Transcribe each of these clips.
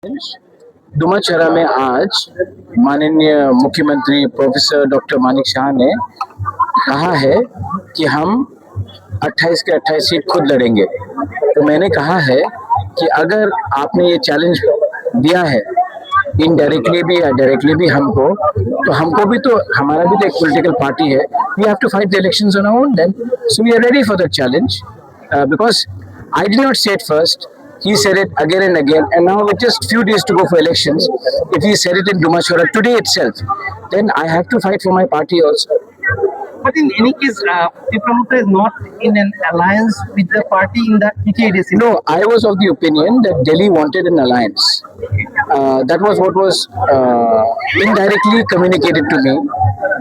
दुमाचरा में आज माननीय मुख्यमंत्री प्रोफेसर डॉक्टर मानिक शाह ने कहा है कि हम 28 के 28 सीट खुद लड़ेंगे। तो मैंने कहा है कि अगर आपने ये चैलेंज दिया है इनडायरेक्टली भी या डायरेक्टली भी हमको, तो हमको भी तो हमारा भी तो एक पॉलिटिकल पार्टी है। We have to fight the elections on our own then, so we are ready for that challenge because I did not say it first. He said it again and again, and now with just few days to go for elections, if he said it in Dumachora today itself, then I have to fight for my party also. But in any case, Pramukha is not in an alliance with the party in the PKDC. No, I was of the opinion that Delhi wanted an alliance. That was what was indirectly communicated to me.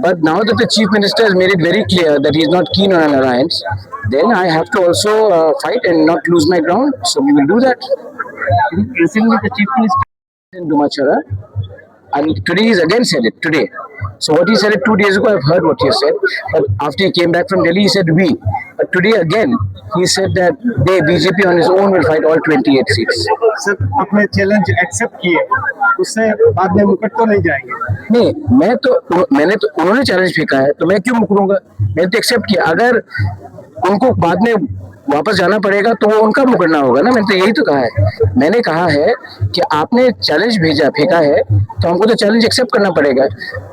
But now that the Chief Minister has made it very clear that he is not keen on an alliance, then I have to also fight and not lose my ground. So we will do that. Recently, the Chief Minister In Dumachara, and today he's again said it today. So what he said it 2 days ago, I've heard what he said. But after he came back from Delhi, he said we. But today again, he said that they BJP on his own will fight all 28 seats. Sir अपने challenge accept किए, उससे बाद में मुकट तो नहीं जाएंगे। नहीं, मैंने तो उन्होंने चैलेंज फेंका है, तो मैं क्यों मुकरूंगा? मैंने तो एक्सेप्ट किया। अगर उनको बाद में वापस जाना पड़ेगा तो वो उनका मुकरना होगा ना। मैंने तो यही तो कहा है। मैंने कहा है कि आपने चैलेंज फेंका है, तो हमको तो चैलेंज एक्सेप्ट करना पड़ेगा।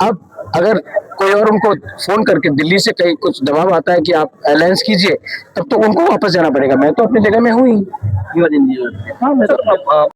अब अगर कोई और उनको फोन करके दिल्ली से कहीं कुछ दबाव आता है कि आप अलायंस कीजिए, तब तो उनको वापस जाना पड़ेगा। मैं तो अपनी जगह में हूँ ही। हाँ, मैं